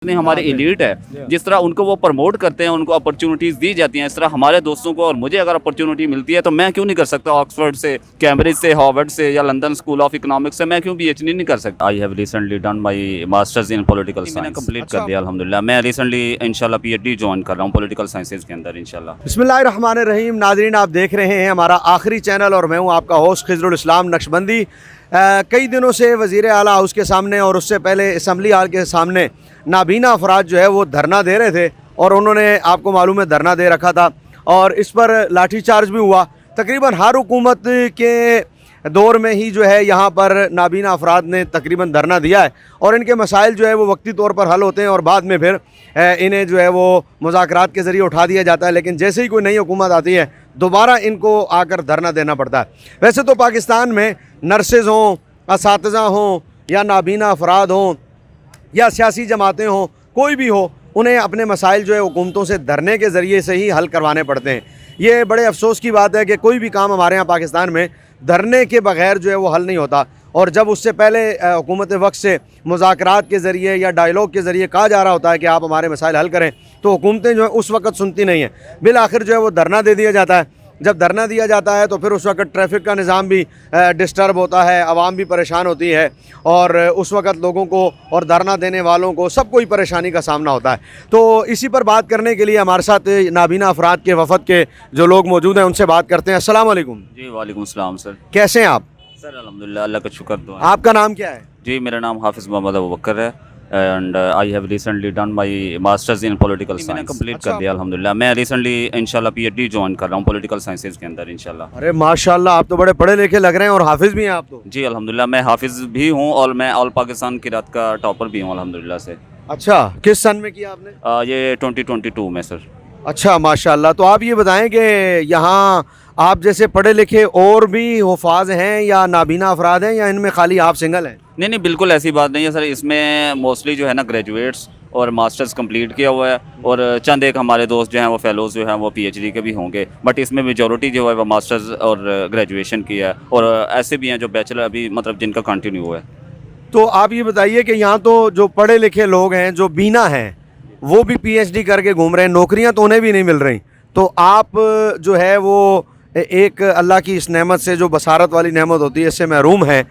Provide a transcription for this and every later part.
जितनी हमारी एलीट है, जिस तरह उनको वो प्रमोट करते हैं, उनको अपॉर्चुनिटीज़ दी जाती हैं, इस तरह हमारे दोस्तों को और मुझे अगर अपॉर्चुनिटी मिलती है तो मैं क्यों नहीं कर सकता? ऑक्सफोर्ड से, कैम्ब्रिज से, हार्वर्ड से या लंदन स्कूल ऑफ इकोनॉमिक्स से मैं क्यों पीएचडी नहीं कर सकता? I have recently done my masters in political science. मैंने कंप्लीट कर दिया अल्हम्दुलिल्लाह। मैं रिसेंटली इंशाल्लाह पीएचडी ज्वाइन कर रहा हूँ पॉलिटिकल साइंसेज के अंदर इंशाल्लाह। बिस्मिल्लाहिर्रहमानिर्रहीम। नाज़रीन, आप देख रहे हैं हमारा आखिरी चैनल और मैं हूँ आपका होस्ट खिज़रुल इस्लाम नक्शबंदी। कई दिनों से वज़ीर आला हाउस के सामने और उससे पहले असम्बली हाल के सामने नाबीना अफराद जो है वो धरना दे रहे थे और उन्होंने, आपको मालूम है, धरना दे रखा था और इस पर लाठीचार्ज भी हुआ। तकरीबन हर हुकूमत के दौर में ही जो है यहाँ पर नाबीना अफराद ने तकरीबन धरना दिया है और इनके मसाइल जो है वो वक्ती तौर पर हल होते हैं और बाद में फिर इन्हें जो है वो मुज़ाकरात के ज़रिए उठा दिया जाता है। लेकिन जैसे ही कोई नई हुकूमत आती है दोबारा इनको आकर धरना देना पड़ता है। वैसे तो पाकिस्तान में नर्सेज़ हों, असातिज़ा हों या नाबीना अफराद हों या सियासी जमातें हों, कोई भी हो, उन्हें अपने मसाइल जो है हुकूमतों से धरने के ज़रिए से ही हल करवाने पड़ते हैं। ये बड़े अफसोस की बात है कि कोई भी काम हमारे यहाँ पाकिस्तान में धरने के बग़ैर जो है वो हल नहीं होता। और जब उससे पहले हुकूमत वक्त से मुज़ाकरात के ज़रिए या डायलॉग के ज़रिए कहा जा रहा होता है कि आप हमारे मसाइल हल करें, तो हुकूमतें जो है उस वक्त सुनती नहीं हैं। बिल आखिर जो है वो धरना दे दिया जाता है। जब धरना दिया जाता है तो फिर उस वक्त ट्रैफिक का निज़ाम भी डिस्टर्ब होता है, आवाम भी परेशान होती है और उस वक्त लोगों को और धरना देने वालों को सबको ही परेशानी का सामना होता है। तो इसी पर बात करने के लिए हमारे साथ नाबीना अफराद के वफ़द के जो लोग मौजूद हैं उनसे बात करते हैं। अस्सलाम वालेकुम। जी वालेकुम सलाम सर। कैसे हैं आप? सर अल्हम्दुलिल्लाह, अल्लाह का शुक्र दुआ। आपका नाम क्या है? जी मेरा नाम हाफिज़ मोहम्मद अबू बकर है and I have recently done my masters in political science. मैंने कंप्लीट कर दिया अल्हम्दुलिल्लाह। मैं रिसेंटली इंशाल्लाह पीएचडी ज्वाइन कर रहा हूँ पॉलिटिकल साइंसेज के अंदर इंशाल्लाह। अरे माशाल्लाह, आप तो बड़े पढ़े लिखे लग रहे हैं और हाफिज़ भी हैं आप तो। जी अल्हम्दुलिल्लाह, मैं हाफिज़ भी हूँ और मैं ऑल पाकिस्तान किरात का टॉपर भी हूँ अल्हम्दुलिल्लाह से। अच्छा, किस सन में किया आपने? ये 2022 में सर। अच्छा माशाल्लाह। तो आप ये बताएं कि यहाँ आप जैसे पढ़े लिखे और भी हुफ़ाज़ हैं या नाबीना अफराद हैं या इनमें खाली आप सिंगल हैं? नहीं बिल्कुल ऐसी बात नहीं है सर। इसमें मोस्टली जो है ना ग्रेजुएट्स और मास्टर्स कंप्लीट किया हुआ है और चंद एक हमारे दोस्त जो हैं वो फेलोज़ जो हैं वो पीएचडी के भी होंगे, बट इसमें मेजॉरिटी जो है वो मास्टर्स और ग्रेजुएशन की है और ऐसे भी हैं जो बैचलर अभी मतलब जिनका कंटिन्यू हुआ है। तो आप ये बताइए कि यहाँ तो जो पढ़े लिखे लोग हैं, जो बीना हैं, वो भी पीएचडी करके घूम रहे हैं, नौकरियाँ तो उन्हें भी नहीं मिल रही। तो आप जो है वो एक अल्लाह की इस नेमत से, जो बसारत वाली नेमत होती है, इससे महरूम हैं।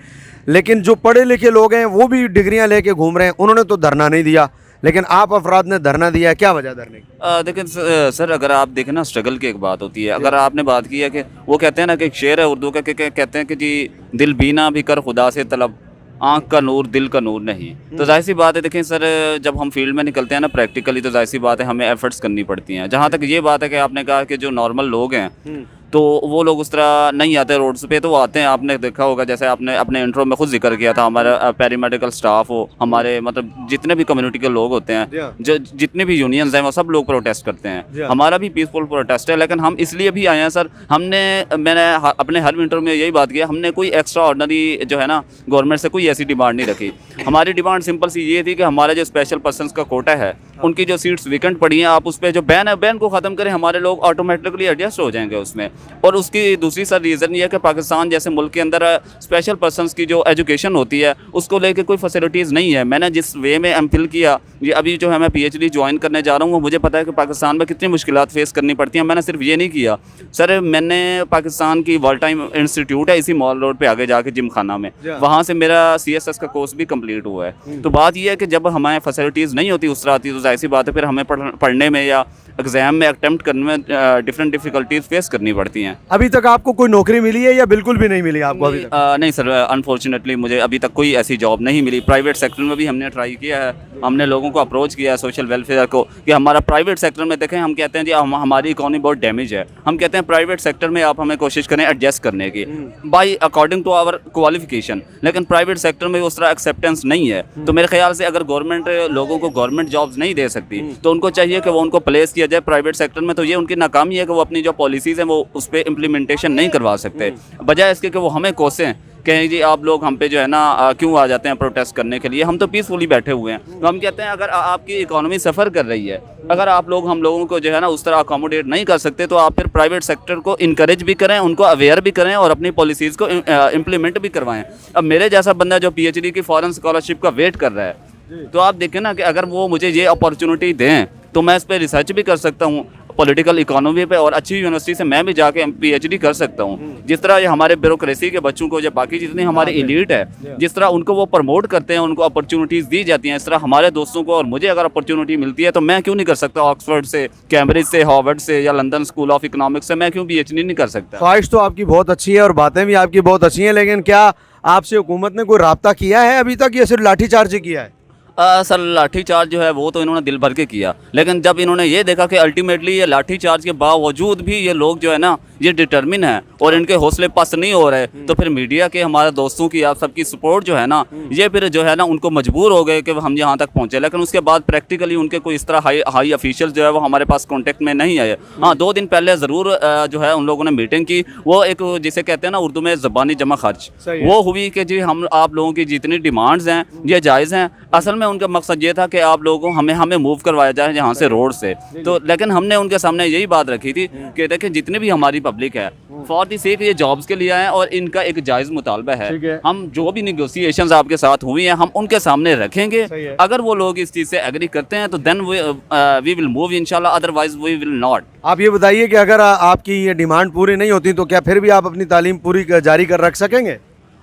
लेकिन जो पढ़े लिखे लोग हैं वो भी डिग्रियां लेके घूम रहे हैं, उन्होंने तो धरना नहीं दिया, लेकिन आप अफराद ने धरना दिया है। क्या वजह धरने की? देखिए सर, अगर आप देखें ना, स्ट्रगल की एक बात होती है। अगर आपने बात की है कि वो कहते हैं ना कि एक शेर है उर्दू का, कहते हैं कि जी दिल बीना भी कर खुदा से तलब, आँख का नूर दिल का नूर नहीं। तो जाहिर सी बात है, देखें सर, जब हम फील्ड में निकलते हैं ना प्रैक्टिकली, तो जाहिर सी बात है हमें एफर्ट्स करनी पड़ती हैं। जहाँ तक ये बात है कि आपने कहा कि जो नॉर्मल लोग हैं तो वो लोग उस तरह नहीं आते रोड्स पे, तो वो आते हैं। आपने देखा होगा, जैसे आपने अपने इंट्रो में खुद जिक्र किया था, हमारा पैरामेडिकल स्टाफ हो, हमारे मतलब जितने भी कम्युनिटी के लोग होते हैं, जो जितने भी यूनियंस हैं, वो सब लोग प्रोटेस्ट करते हैं। हमारा भी पीसफुल प्रोटेस्ट है, लेकिन हम इसलिए भी आए हैं सर, मैंने अपने हर इंटरव्यू में यही बात की है, हमने कोई एक्स्ट्रा ऑर्डनरी जो है ना गवर्नमेंट से कोई ऐसी डिमांड नहीं रखी। हमारी डिमांड सिंपल सी ये थी कि हमारे जो स्पेशल पर्सनस का कोटा है, उनकी जो सीट्स वैकेंट पड़ी हैं, आप उस पर जो बैन है, बैन को ख़त्म करें, हमारे लोग ऑटोमेटिकली एडजस्ट हो जाएंगे उसमें। और उसकी दूसरी सर रीज़न ये है कि पाकिस्तान जैसे मुल्क के अंदर स्पेशल पर्सनस की जो एजुकेशन होती है उसको लेके कोई फैसिलिटीज़ नहीं है। मैंने जिस वे में एमफिल किया, ये अभी जो है मैं पीएचडी ज्वाइन करने जा रहा हूँ, मुझे पता है कि पाकिस्तान में कितनी मुश्किलात फेस करनी पड़ती हैं। मैंने सिर्फ ये नहीं किया सर, मैंने पाकिस्तान की वर्ल्ड टाइम इंस्टीट्यूट है इसी मॉल रोड पर आगे जाके जिम खाना में, वहाँ से मेरा CSS का कोर्स भी कम्प्लीट हुआ है। तो बात यह है कि जब हमें फैसिलिटीज़ नहीं होती उस तरह आती, तो जाहिर सी बात है फिर हमें पढ़ने में या एग्ज़ाम में अटेम्प्ट करने में डिफरेंट डिफ़िकल्टीज़ फेस करनी पड़ती हैं। अभी तक आपको कोई नौकरी मिली है या बिल्कुल भी नहीं मिली आपको अभी तक? नहीं सर, अनफॉर्चुनेटली मुझे अभी तक कोई ऐसी जॉब नहीं मिली। प्राइवेट सेक्टर में भी हमने ट्राई किया है, हमने लोगों को अप्रोच किया है, सोशल वेलफेयर को, कि हमारा प्राइवेट सेक्टर में देखें, हम कहते हैं जी हमारी इकॉनमी बहुत डैमेज है, हम कहते हैं प्राइवेट सेक्टर में आप हमें कोशिश करें एडजस्ट करने की by according to our qualification, लेकिन प्राइवेट सेक्टर में उस तरह एक्सेप्टेंस नहीं है। तो मेरे ख्याल से अगर गवर्नमेंट लोगों को गवर्नमेंट जॉब्स नहीं दे सकती तो उनको चाहिए कि वो उनको प्लेस किया जाए प्राइवेट सेक्टर में। तो ये उनकी नाकामी है कि वो अपनी जो पॉलिसीज़ हैं वो उस पर इम्प्लीमेंटेशन नहीं करवा सकते, बजाय इसके कि वो हमें कोसें कहें जी आप लोग हम पे जो है ना क्यों आ जाते हैं प्रोटेस्ट करने के लिए, हम तो पीसफुली बैठे हुए हैं। तो हम कहते हैं अगर आपकी इकोनॉमी सफ़र कर रही है, अगर आप लोग हम लोगों को जो है ना उस तरह अकोमोडेट नहीं कर सकते, तो आप फिर प्राइवेट सेक्टर को इनकरेज भी करें, उनको अवेयर भी करें और अपनी पॉलिसीज़ को इम्प्लीमेंट भी करवाएं। अब मेरे जैसा बंदा जो पीएचडी की फॉरेन स्कॉलरशिप का वेट कर रहा है, तो आप देखें ना कि अगर वो मुझे ये अपॉर्चुनिटी दें तो मैं इस पर रिसर्च भी कर सकता हूँ पॉलिटिकल इकोनॉमी पे, और अच्छी यूनिवर्सिटी से मैं भी जाके PhD कर सकता हूँ। जिस तरह ये हमारे ब्यूरोक्रेसी के बच्चों को, या बाकी जितनी हमारी एलीट है, जिस तरह उनको वो प्रमोट करते हैं, उनको अपॉर्चुनिटीज़ दी जाती हैं, इस तरह हमारे दोस्तों को और मुझे अगर अपॉर्चुनिटी मिलती है तो मैं क्यों नहीं कर सकता? ऑक्सफोर्ड से, कैम्ब्रिज से, हार्वर्ड से या लंदन स्कूल ऑफ इकोनॉमिक्स से मैं क्यों PhD नहीं कर सकता? ख्वाहिश तो आपकी बहुत अच्छी है और बातें भी आपकी बहुत अच्छी हैं, लेकिन क्या आपसे हुकूमत ने कोई राब्ता किया है अभी तक, या सिर्फ लाठीचार्ज ही किया है? सर लाठीचार्ज जो है वो तो इन्होंने दिल भर के किया, लेकिन जब इन्होंने ये देखा कि अल्टीमेटली ये लाठीचार्ज के बावजूद भी ये लोग जो है ना ये डिटर्मिन है और इनके हौसले पस्त नहीं हो रहे, तो फिर मीडिया के, हमारे दोस्तों की, आप सबकी सपोर्ट जो है ना, ये फिर जो है ना उनको मजबूर हो गए कि हम यहाँ तक पहुँचे। लेकिन उसके बाद प्रैक्टिकली उनके कोई इस तरह हाई ऑफिशियल जो है वो हमारे पास कॉन्टेक्ट में नहीं आए। हाँ, 2 दिन पहले ज़रूर जो है उन लोगों ने मीटिंग की, वो एक जिसे कहते हैं ना उर्दू में ज़बानी जमा खर्च, वो हुई कि जी हम आप लोगों की जितनी डिमांड्स हैं ये जायज़ हैं। असल में उनका मकसद ये था कि आप लोगों को हमें मूव करवाया जाए यहाँ से रोड से, तो लेकिन हमने उनके सामने यही बात रखी थी कि देखिए जितनी भी हमारी पब्लिक है फॉर दी सेक ये जॉब्स के लिए आए और इनका एक जायज़ मुतालबा है, हम जो भी निगोसिएशंस आपके साथ हुई हैं हम उनके सामने रखेंगे। अगर वो लोग इस चीज़ से एग्री करते हैं तो देन वी विल मूव इंशाल्लाह, अदरवाइज वी विल नॉट। आप ये बताइए कि अगर आपकी ये डिमांड पूरी नहीं होती तो क्या फिर भी आप अपनी तालीम पूरी जारी कर रख सकेंगे?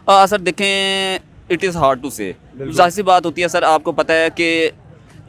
सर देखें, इट इज़ हार्ड टू से, जाहिर सी बात होती है सर, आपको पता है कि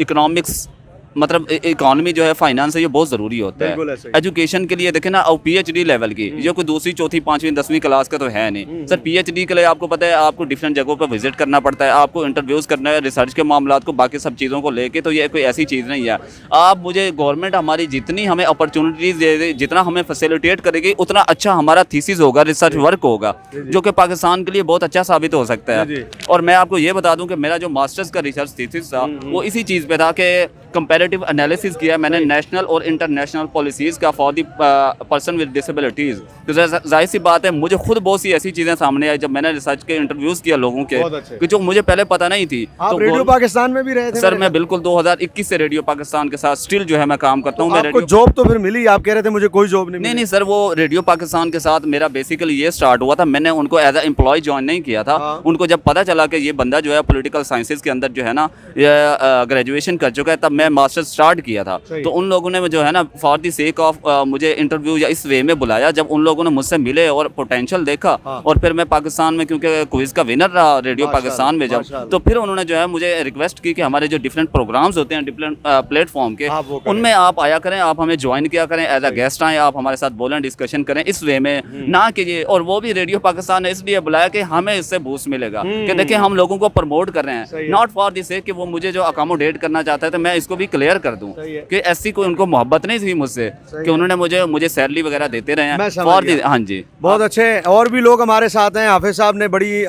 इकोनॉमिक्स मतलब इकोनॉमी जो है, फाइनेंस है, ये बहुत ज़रूरी होता है एजुकेशन के लिए। देखें ना, और PhD लेवल की, ये कोई दूसरी, चौथी, 5वीं, 10वीं क्लास का तो है नहीं सर। PhD के लिए आपको पता है आपको डिफरेंट जगहों पर विजिट करना पड़ता है, आपको इंटरव्यूज़ करना है, रिसर्च के मामलों को, बाकी सब चीज़ों को लेके, तो ये कोई ऐसी चीज़ नहीं है। आप मुझे गवर्नमेंट हमारी जितनी हमें अपॉर्चुनिटीज़ दे, जितना हमें फैसिलिटेट करेगी, उतना अच्छा हमारा थीसिस होगा, रिसर्च वर्क होगा, जो कि पाकिस्तान के लिए बहुत अच्छा साबित हो सकता है। और मैं आपको ये बता दूँ कि मेरा जो मास्टर्स का रिसर्च थीसिस था वो इसी चीज़ पे था कि कंपैरेटिव एनालिसिस किया मैंने नेशनल और इंटरनेशनल पॉलिसीज़ का for the person with disabilities. तो जाहिर सी बात है मुझे खुद बहुत सी ऐसी चीज़ें सामने आई जब मैंने रिसर्च के इंटरव्यूज़ किया लोगों के, कि जो मुझे पहले पता नहीं थी। आप तो रेडियो पाकिस्तान में भी रहे थे? सर मैं बिल्कुल 2021 से रेडियो पाकिस्तान के साथ स्टिल जो है मैं काम करता हूँ। आपको जॉब तो फिर मिली? आप कह रहे थे मुझे कोई जॉब नहीं। नहीं सर, वो रेडियो पाकिस्तान के साथ मेरा बेसिकली ये स्टार्ट हुआ था, मैंने उनको एज ए एम्प्लॉय ज्वाइन नहीं किया था। उनको जब पता चला कि ये बंदा जो है पॉलिटिकल साइंसेज के अंदर जो है ना ग्रेजुएशन कर चुका है, तब मैं मास्टर्स स्टार्ट किया था। तो उन लोगों ने जो है ना फॉर दी सेक ऑफ मुझे इंटरव्यू या इस वे में बुलाया। जब उन लोगों ने मुझसे मिले और पोटेंशियल देखा, और फिर मैं पाकिस्तान में क्योंकि क्विज का विनर रहा रेडियो पाकिस्तान में जब, तो फिर उन्होंने जो है मुझे रिक्वेस्ट की कि हमारे जो डिफरेंट प्रोग्राम्स होते हैं डिफरेंट प्लेटफॉर्म के, उनमें आप आया करें, आप हमें ज्वाइन किया करें, एज अ गेस्ट आए, आप हमारे साथ बोलें, डिस्कशन करें इस वे में, ना कीजिए। और वो भी रेडियो पाकिस्तान ने इसलिए बुलाया कि हमें इससे बूस्ट मिलेगा कि देखिए हम लोगों को प्रमोट कर रहे हैं, नॉट फॉर दिस कि वो मुझे जो अकोमोडेट करना चाहता है, तो मैं इसको भी क्लियर कर दूं कि ऐसी कोई उनको मोहब्बत नहीं थी मुझसे कि उन्होंने मुझे सैलरी वगैरह देते रहे हैं फॉर दी। हाँ जी, बहुत अच्छे। और भी लोग हमारे साथ हैं। हाफिज साहब ने बड़ी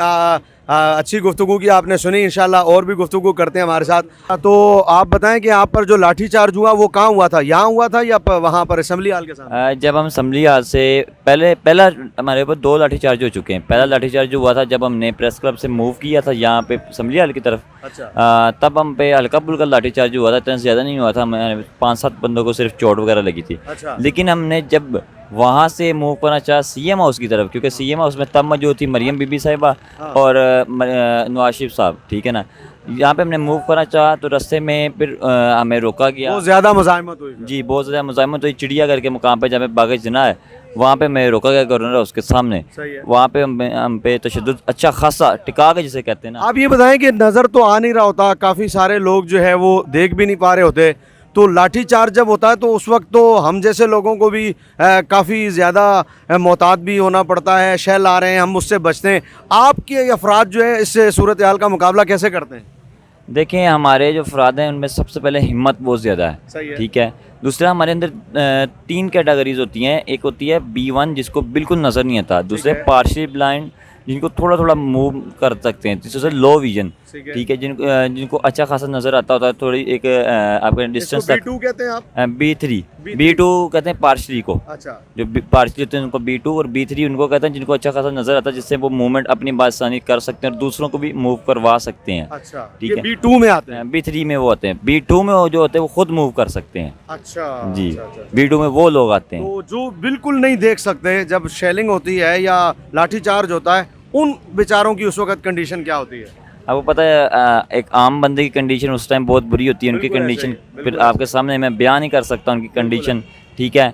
अच्छी गुफ्तगू की, आपने सुनी, इंशाल्लाह और भी गुफ्तगू करते हैं हमारे साथ। तो आप बताएं कि आप पर जो लाठीचार्ज हुआ वो कहाँ हुआ था? यहाँ हुआ था या वहाँ पर असेंबली हाल के सामने? जब हम असेंबली हाल से पहला हमारे ऊपर 2 लाठीचार्ज हो चुके हैं। पहला लाठीचार्ज हुआ था जब हमने प्रेस क्लब से मूव किया था यहाँ पे असेंबली हाल की तरफ। अच्छा। तब हम पे हल्का फुल्का लाठीचार्ज हुआ था, इतना ज़्यादा नहीं हुआ था, 5-7 बंदों को सिर्फ चोट वगैरह लगी थी। अच्छा। लेकिन हमने जब वहाँ से मूव करना चाहा CM हाउस की तरफ, क्योंकि CM हाउस में तब मौजूद थी मरियम बीबी साहिबा और नवाज शरीफ साहब, ठीक है ना। यहाँ पे हमने मूव करना चाहा तो रास्ते में फिर हमें रोका गया। बहुत ज़्यादा मुज़ाहिमत हुई? जी, बहुत ज़्यादा मुज़ाहिमत हुई। चिड़ियाघर के मुकाम पे जहाँ पे बाग़ जना है, वहाँ पे मैं रोका गया गवर्नर हाउस के सामने। वहाँ पे हम पे तशद्दुद अच्छा खासा टिका के जिसे कहते हैं ना। आप ये बताएं कि नज़र तो आ नहीं रहा होता, काफ़ी सारे लोग जो है वो देख भी नहीं पा रहे होते, तो लाठीचार्ज जब होता है तो उस वक्त तो हम जैसे लोगों को भी काफ़ी ज़्यादा मोहतात भी होना पड़ता है, शेल आ रहे हैं, हम उससे बचते हैं। आपके अफराद जो है इस सूरत हाल का मुकाबला कैसे करते हैं? देखें, हमारे जो अफराद हैं उनमें सबसे पहले हिम्मत बहुत ज़्यादा है, ठीक है। दूसरा, हमारे अंदर 3 कैटेगरीज होती हैं। एक होती है B1 जिसको बिल्कुल नज़र नहीं आता, दूसरे पार्शियल ब्लाइंड जिनको थोड़ा थोड़ा मूव कर सकते हैं, तीसरे लो विजन, ठीक है, जिनको अच्छा खासा नज़र आता होता है, थोड़ी एक आपके डिस्टेंस तक। B2 कहते हैं आप? B2 कहते हैं पार्शली को। अच्छा। जो पार्शली होते हैं उनको B2 और B3 उनको कहते हैं जिनको अच्छा खासा नज़र आता है, जिससे वो मूवमेंट अपनी बासानी कर सकते हैं और दूसरों को भी मूव करवा सकते हैं। अच्छा, ठीक है। B2 में आते हैं? B3 में वो आते हैं। B2 में वो जो होते हैं वो खुद मूव कर सकते हैं। अच्छा जी। B2 में वो लोग आते हैं तो जो बिल्कुल नहीं देख सकते, जब शेलिंग होती है या लाठीचार्ज होता है, उन बेचारों की उस वक्त कंडीशन क्या होती है? आपको पता है एक आम बंदे की कंडीशन उस टाइम बहुत बुरी होती है, उनकी कंडीशन फिर आपके सामने मैं बयान नहीं कर सकता उनकी कंडीशन, ठीक है।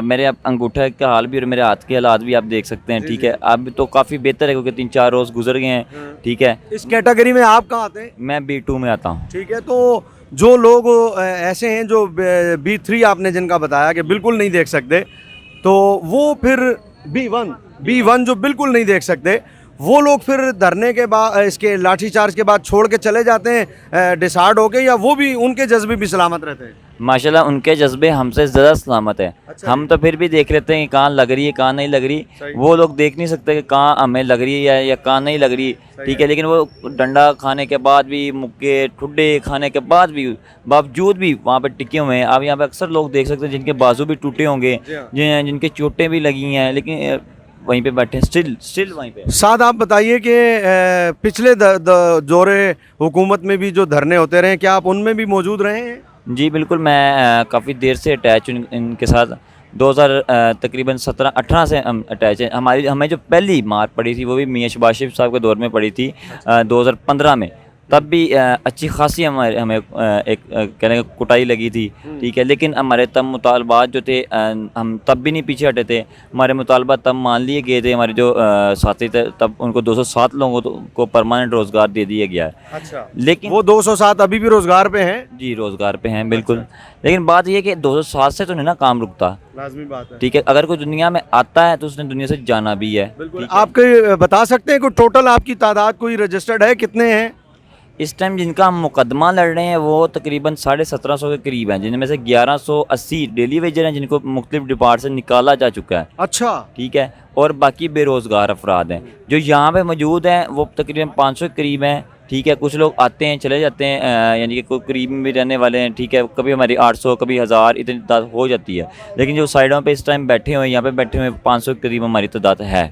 मेरे अब अंगूठे का हाल भी और मेरे हाथ के हालात भी आप देख सकते हैं, ठीक है। अब तो काफ़ी बेहतर है क्योंकि 3-4 रोज़ गुजर गए हैं, ठीक है। इस कैटेगरी में आप कहाँ आते हैं? मैं B2 में आता हूँ। ठीक है, तो जो लोग ऐसे हैं जो B3 आपने जिनका बताया कि बिल्कुल नहीं देख सकते, तो वो फिर B1 जो बिल्कुल नहीं देख सकते, वो लोग फिर धरने के बाद इसके लाठीचार्ज के बाद छोड़ के चले जाते हैं डिसार्ड होके, या वो भी उनके जज्बे भी सलामत रहते हैं? माशाल्लाह उनके जज्बे हमसे ज़्यादा सलामत है। अच्छा हम तो फिर भी देख लेते हैं कि कहाँ लग रही है कहाँ नहीं लग रही, वो लोग देख नहीं सकते कि कहाँ हमें लग रही है या कहाँ नहीं लग रही, ठीक है। लेकिन वो डंडा खाने के बाद भी, मुक्के ठुड्डे खाने के बाद भी, बावजूद भी वहाँ पर टिके हुए हैं। आप यहाँ पे अक्सर लोग देख सकते हैं जिनके बाजू भी टूटे होंगे, जिनके चोटें भी लगी हैं, लेकिन वहीं पे बैठे स्टिल वहीं पे। साथ आप बताइए कि पिछले दौरे हुकूमत में भी जो धरने होते रहे, क्या आप उनमें भी मौजूद रहे हैं? जी बिल्कुल, मैं काफ़ी देर से अटैच हूँ इनके साथ। 2000 तकरीबन 17-18 से हम अटैच हैं। हमें जो पहली मार पड़ी थी वो भी मियां शहबाज शरीफ साहब के दौर में पड़ी थी 2015 में। तब भी अच्छी खासी हमें एक कहने का कुटाई लगी थी, ठीक है। लेकिन हमारे तब मुतालबात जो थे, हम तब भी नहीं पीछे हटे थे। हमारे मुतालबात तब मान लिए गए थे। हमारे जो साथी थे तब उनको 207 लोगों को परमानेंट रोज़गार दे दिया गया है। अच्छा, लेकिन वो 207 अभी भी रोज़गार पे हैं? जी रोज़गार पे हैं बिल्कुल। लेकिन बात ये कि 207 से तो नहीं ना काम रुकता, लाजमी बात है। ठीक है। अगर कोई दुनिया में आता है तो उसने दुनिया से जाना भी है। बिल्कुल। आपके बता सकते हैं कि टोटल आपकी तादाद कोई रजिस्टर्ड है, कितने हैं इस टाइम जिनका हम मुकदमा लड़ रहे हैं वो तकरीबन 1750 के करीब हैं, जिनमें से 1180 डेली वेजर हैं जिनको मुख्तलिफ डिपार्ट से निकाला जा चुका है। अच्छा, ठीक है। और बाकी बेरोज़गार अफराद हैं जो यहाँ पे मौजूद हैं, वो तकरीबन 500 के करीब हैं, ठीक है। कुछ लोग आते हैं चले जाते हैं, यानी कि कोई करीब में भी रहने वाले हैं, ठीक है। कभी हमारी 800 कभी 1000 इतनी तादाद हो जाती है। लेकिन जो साइडों पे इस टाइम बैठे हुए हैं, यहाँ पे बैठे हुए 500 के करीब हमारी तादाद है।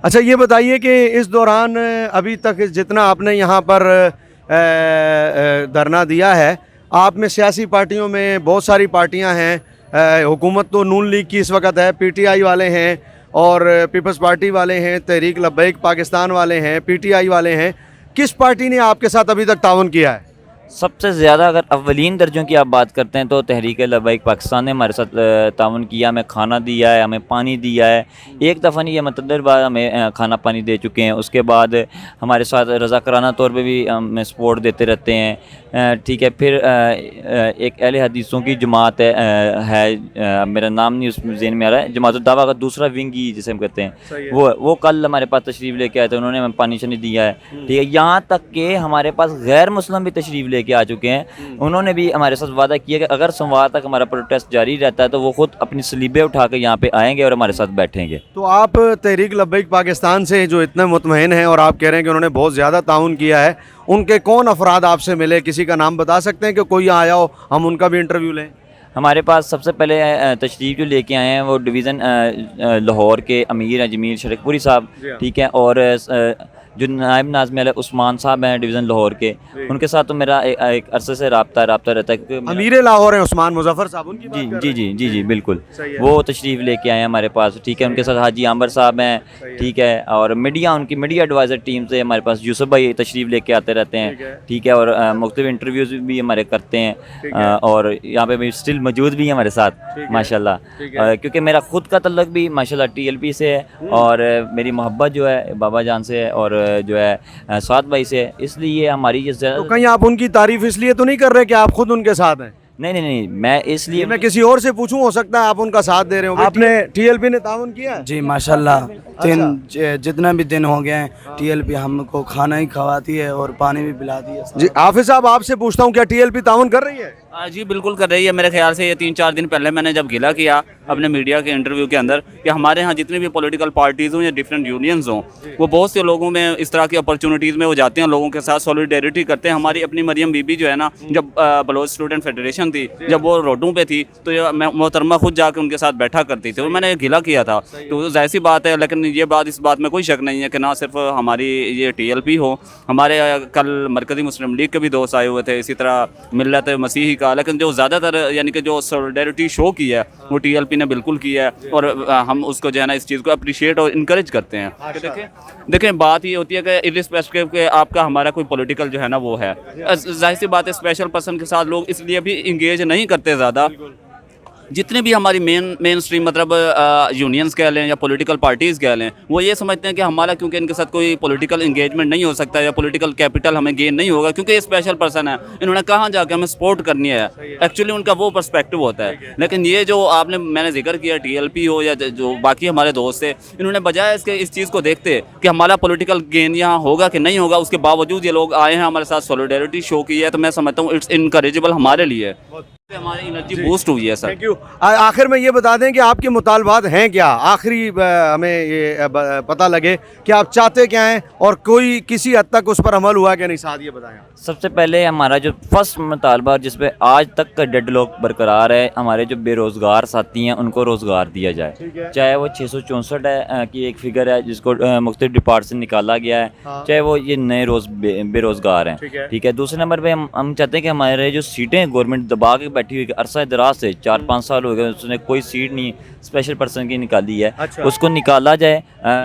अच्छा, ये बताइए कि इस दौरान अभी तक जितना आपने यहाँ पर धरना दिया है, आप में सियासी पार्टियों में बहुत सारी पार्टियां हैं। हुकूमत तो नून लीग की इस वक्त है, PTI वाले हैं और पीपल्स पार्टी वाले हैं, तहरीक लब्बैक पाकिस्तान वाले हैं, PTI वाले हैं। किस पार्टी ने आपके साथ अभी तक ताउन किया है? सबसे ज़्यादा अगर अव्वलीन दर्जों की आप बात करते हैं तो तहरीक लब्बैक पाकिस्तान ने हमारे साथ ताउन किया। हमें खाना दिया है, हमें पानी दिया है। एक दफ़ा नहीं, मतलब बार हमें खाना पानी दे चुके हैं। उसके बाद हमारे साथ रज़ाकाराना तौर पे भी हमें सपोर्ट देते रहते हैं, ठीक है। फिर एक अहले हदीसों की जमात है, मेरा नाम नहीं उसमें ज़हन में आ रहा है, जमात दावा का दूसरा विंग ही जिसे हम कहते हैं, वो कल हमारे पास तशरीफ़ लेके आए थे। उन्होंने हमें पानी शानी दिया है, ठीक है। यहाँ तक कि हमारे पास गैर मुस्लिम भी तशरीफ़ लेके आ चुके हैं। उन्होंने भी हमारे साथ वादा किया कि अगर सोमवार तक हमारा प्रोटेस्ट जारी रहता है तो वो खुद अपनी सलीबें उठा के यहाँ पे आएंगे और हमारे साथ बैठेंगे। तो आप तहरीक लब्बैक पाकिस्तान से जो इतने मुतमईन हैं और आप कह रहे हैं कि उन्होंने बहुत ज़्यादा ताउन किया है, उनके कौन अफराद आपसे मिले? किसी का नाम बता सकते हैं कि कोई आया हो, हम उनका भी इंटरव्यू लें? हमारे पास सबसे पहले तशरीफ़ जो लेके आए हैं वो डिवीज़न लाहौर के अमीर हैं जमील शरकपुरी साहब, ठीक है। और जो नायब नाज़िम अला उस्मान साहब हैं डिवीज़न लाहौर के, उनके साथ तो मेरा एक अरसे से रब्ता रहता है क्योंकि अमीर लाहौर है उस्मान मुजफ्फर साहब, उनकी बात कर जी रहे हैं? जी जी जी बिल्कुल, वो तशरीफ़ लेके आए हैं हमारे पास, ठीक है। उनके साथ हाजी आंबर साहब हैं, ठीक है। और मीडिया, उनकी मीडिया एडवाइज़र टीम से हमारे पास यूसुफ भाई तशरीफ़ लेके आते रहते हैं, ठीक है। और मुख्तलिफ इंटरव्यूज़ भी हमारे करते हैं और यहाँ पे भी स्टिल मौजूद भी हैं हमारे साथ माशाल्लाह, क्योंकि मेरा ख़ुद का तल्लुक़ भी माशाल्लाह TLP से है और मेरी मोहब्बत जो है बाबा जान से है और जो है साथ भाई से है, इसलिए हमारी ये तो कहीं आप उनकी तारीफ़ इसलिए तो नहीं कर रहे कि आप खुद उनके साथ हैं? नहीं, मैं इसलिए मैं किसी और से पूछूं, हो सकता है आप उनका साथ दे रहे हो। आपने TLP ने ताउन किया? जी माशाल्लाह, जितना भी दिन हो गए हैं TLP हमको खाना ही खवाती है और पानी भी पिलाती है। जी हाफिज साहब, आपसे पूछता हूँ, क्या TLP ताउन कर रही है? जी बिल्कुल कर रही है। मेरे ख्याल से ये 3-4 दिन पहले मैंने जब गिला किया अपने मीडिया के इंटरव्यू के अंदर कि हमारे यहाँ जितनी भी पॉलिटिकल पार्टीज़ हों या डिफरेंट यूनियंस हों, वो बहुत से लोगों में इस तरह की अपॉर्चुनिटीज़ में वो जाते हैं, लोगों के साथ सॉलिडेरिटी करते हैं। हमारी अपनी मरियम बीबी जो है ना, जब बलोच स्टूडेंट फेडरेशन थी, जब वो रोडों पे थी तो मैं मोहतरमा खुद जाके उनके साथ बैठा करती थी और मैंने गिला किया था। तो जाहिर सी बात है, लेकिन ये बात, इस बात में कोई शक नहीं है कि ना सिर्फ हमारी ये TLP हो, हमारे कल मरकज़ी मुस्लिम लीग के भी दोस्त आए हुए थे, इसी तरह मिल्लत मसीही का, लेकिन जो ज़्यादातर यानी कि जो सॉलिडेरिटी शो की है वो TLP ने बिल्कुल किया है, और हम उसको जो है ना इस चीज़ को अप्रिशिएट और इनकरेज करते हैं। देखें बात ये होती है कि इरिस्पेक्टिव के आपका हमारा कोई पॉलिटिकल जो है ना वो है, जाहिर सी बात है स्पेशल पर्सन के साथ लोग इसलिए भी इंगेज नहीं करते ज़्यादा। जितने भी हमारी मेन स्ट्रीम मतलब यूनियंस कह लें या पॉलिटिकल पार्टीज़ कह लें, वो ये समझते हैं कि हमारा क्योंकि इनके साथ कोई पॉलिटिकल इंगेजमेंट नहीं हो सकता या पॉलिटिकल कैपिटल हमें गेन नहीं होगा क्योंकि ये स्पेशल पर्सन है, इन्होंने कहाँ जाकर हमें सपोर्ट करनी है। एक्चुअली उनका वो पर्सपेक्टिव होता है। लेकिन ये जो मैंने जिक्र किया TLP हो या जो बाकी हमारे दोस्त थे, इन्होंने बजाय इसके इस चीज़ को देखते कि हमारा पॉलिटिकल गेन यहाँ होगा कि नहीं होगा, उसके बावजूद ये लोग आए हैं हमारे साथ सॉलिडेरिटी शो की है, तो मैं समझता हूँ इट्स इनकरेजेबल हमारे लिए, हमारी एनर्जी बूस्ट हुई है सर। Thank you. आखिर में ये बता दें कि आपके मुतालबात हैं क्या, आखिरी हमें ये पता लगे कि आप चाहते क्या हैं और कोई किसी हद तक उस पर अमल हुआ कि नहीं, साथ ये बताएं। सबसे पहले हमारा जो फर्स्ट मुतालबा जिस पे आज तक का डेडलॉक बरकरार है, हमारे जो बेरोज़गार साथी हैं उनको रोज़गार दिया जाए, चाहे वो 664 की एक फिगर है जिसको मुख्तलिफ डिपार्ट से निकाला गया है, चाहे वो ये नए बेरोज़गार हैं, ठीक है। दूसरे नंबर पर हम चाहते हैं कि हमारे जो सीटें गवर्नमेंट दबा के बैठी हुई अरसा दराज से 4-5 साल हो गए, उसने कोई सीट नहीं स्पेशल पर्सन की निकाली है। अच्छा। उसको निकाला जाए।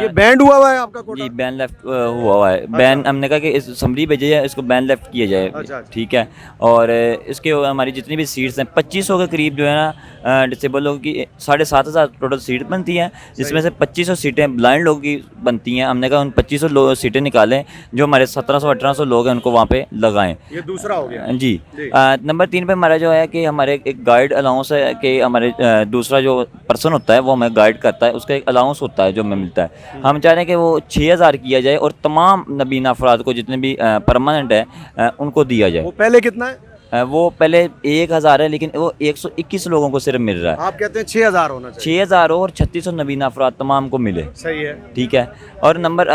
ये बैंड हुआ है आपका कोटा? जी बैन लेफ्ट हुआ है। अच्छा। बैन हमने कहा कि इस असम्बली भेजे जाए, इसको बैन लेफ्ट किया जाए। अच्छा। ठीक है। और इसके हमारी जितनी भी सीट्स हैं 2500 के करीब जो है ना डिसेबल लोगों की 7,500 टोटल सीट बनती हैं, जिसमें से 2500 सीटें ब्लाइंड लोगों की बनती हैं। हमने कहा उन 2500 सीटें निकालें, जो हमारे 1700-1800 लोग हैं उनको वहाँ पे लगाएं। ये दूसरा हो गया जी। नंबर 3 पे हमारा जो है कि हमारे एक गाइड अलाउंस है कि हमारे दूसरा जो पर्सन होता है वो हमें गाइड करता है, उसका एक अलाउंस होता है जो हमें मिलता है। हम चाह रहे हैं कि वो 6000 किया जाए और तमाम नबीना अफराद को जितने भी परमानेंट है उनको दिया जाए। वो पहले कितना है? वो पहले 1000 है, लेकिन वो 121 लोगों को सिर्फ मिल रहा है। आप कहते हैं 6000 होना चाहिए। 6000 हो और 3600 नबीना अफराद तमाम को मिले। सही है। ठीक है। और नंबर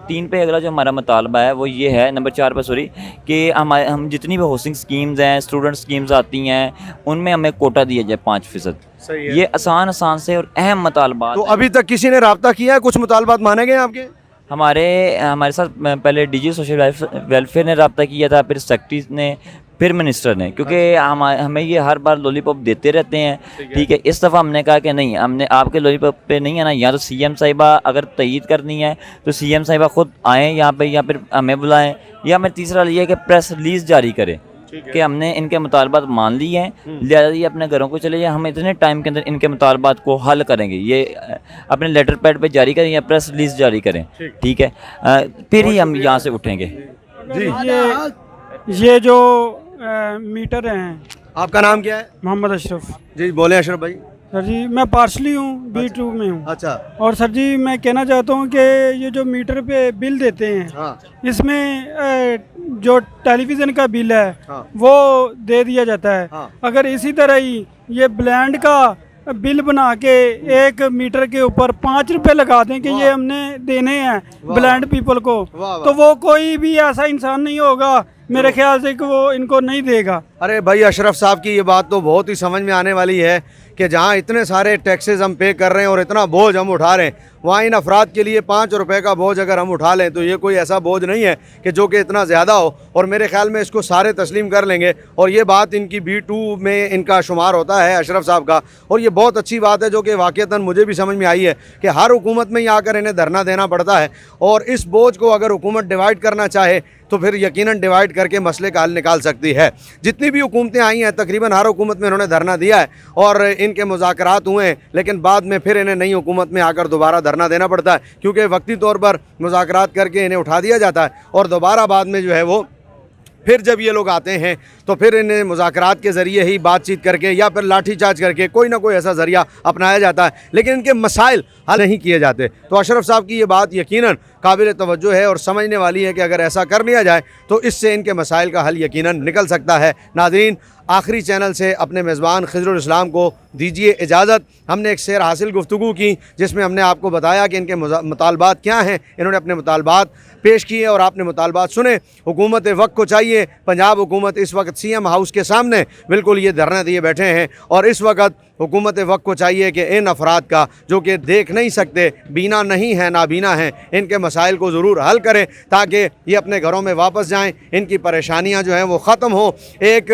3 पे अगला जो हमारा मुतालबा है वो ये है, नंबर 4 पे सॉरी, कि हम जितनी भी हाउसिंग स्कीम्स हैं, स्टूडेंट स्कीम्स आती हैं, उनमें हमें कोटा दिया जाए 5%। सही है। ये आसान से और अहम मुतालबात। तो अभी तक किसी ने रब्ता किया है? कुछ मुतालबात माने गए आपके? हमारे साथ पहले DG सोशल वेलफेयर ने रब्ता किया था, फिर सेक्रेटरी ने, फिर मिनिस्टर ने, क्योंकि हमें ये हर बार लॉलीपॉप देते रहते हैं। ठीक है। इस दफ़ा हमने कहा कि नहीं, हमने आपके लॉलीपॉप पे नहीं आना, या तो CM साहिबा अगर तईद करनी है तो CM साहिबा खुद आएँ यहाँ पे या फिर हमें बुलाएं, या हमें तीसरा ये कि प्रेस रिलीज़ जारी करें कि हमने इनके मुतालबात मान लिए हैं, लिहाजा ये अपने घरों को चले जाए, हम इतने टाइम के अंदर इनके मुतालबात को हल करेंगे। ये अपने लेटर पैड पे जारी करें या प्रेस रिलीज़ जारी करें। ठीक है। फिर ही हम यहाँ से उठेंगे जी। ये जो मीटर हैं। आपका नाम क्या है? मोहम्मद अशरफ जी। बोले अशरफ भाई। सर जी मैं पार्शली हूँ, B2 में हूँ। अच्छा। और सर जी मैं कहना चाहता हूँ कि ये जो मीटर पे बिल देते हैं, हाँ। इसमें जो टेलीविज़न का बिल है, हाँ। वो दे दिया जाता है। हाँ। अगर इसी तरह ही ये ब्लैंड का बिल बना के एक मीटर के ऊपर 5 रुपए लगा दें कि ये हमने देने हैं ब्लाइंड पीपल को, तो वो कोई भी ऐसा इंसान नहीं होगा मेरे ख्याल से कि वो इनको नहीं देगा। अरे भाई अशरफ साहब की ये बात तो बहुत ही समझ में आने वाली है कि जहाँ इतने सारे टैक्सेस हम पे कर रहे हैं और इतना बोझ हम उठा रहे हैं, वहाँ इन अफराद के लिए 5 रुपए का बोझ अगर हम उठा लें तो ये कोई ऐसा बोझ नहीं है कि जो कि इतना ज़्यादा हो। और मेरे ख्याल में इसको सारे तस्लीम कर लेंगे। और ये बात इनकी B2 में इनका शुमार होता है अशरफ साहब का, और ये बहुत अच्छी बात है जो कि वाक़तन मुझे भी समझ में आई है कि हर हुकूमत में ही आकर इन्हें धरना देना पड़ता है। और इस बोझ को अगर हुकूमत डिवाइड करना चाहे तो फिर यकीनन डिवाइड करके मसले का हल निकाल सकती है। जितनी भी हुकूमतें आई हैं तकरीबन हर हुकूमत में इन्होंने धरना दिया है और इनके मुज़ाकरात हुए हैं, लेकिन बाद में फिर इन्हें नई हुकूमत में आकर दोबारा धरना देना पड़ता है, क्योंकि वक्ती तौर पर मुज़ाकरात करके इन्हें उठा दिया जाता है और दोबारा बाद में जो है वो फिर जब ये लोग आते हैं तो फिर इन्हें मुज़ाकरात के ज़रिए ही बातचीत करके या फिर लाठीचार्ज करके कोई ना कोई ऐसा ज़रिया अपनाया जाता है, लेकिन इनके मसाइल हल नहीं किए जाते। तो अशरफ साहब की ये बात यकीनन काबिल तवज्जो है और समझने वाली है कि अगर ऐसा कर लिया जाए तो इससे इनके मसाइल का हल यकीनन निकल सकता है। नाज़रीन, आखिरी चैनल से अपने मेज़बान खिज़रुल इस्लाम को दीजिए इजाज़त। हमने एक शेर हासिल गुफ्तगू की जिसमें हमने आपको बताया कि इनके मुतालबात क्या हैं, इन्होंने अपने मुतालबात पेश किए और आपने मुतालबात सुने। हुकूमत वक्त को चाहिए, पंजाब हुकूमत इस वक्त CM हाउस के सामने बिल्कुल ये धरना दिए बैठे हैं और इस वक्त हुकूमत वक्त को चाहिए कि इन अफराद का जो कि देख नहीं सकते, बीना नहीं है, नाबीना हैं, इनके मसाइल को ज़रूर हल करें ताकि ये अपने घरों में वापस जाएं, इनकी परेशानियां जो हैं वो ख़त्म हो। एक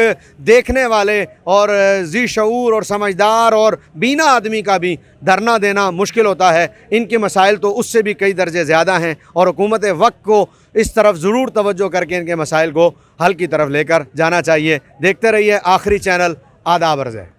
देखने वाले और जी शऊर और समझदार और बीना आदमी का भी धरना देना मुश्किल होता है। इनके मसाइल तो उससे भी कई दर्जे ज़्यादा हैं और हुकूमत वक्त को इस तरफ ज़रूर तवज्जो करके इनके मसाइल को हल की तरफ लेकर जाना चाहिए। देखते रहिए आखिरी चैनल। आदाब अर्ज़ है।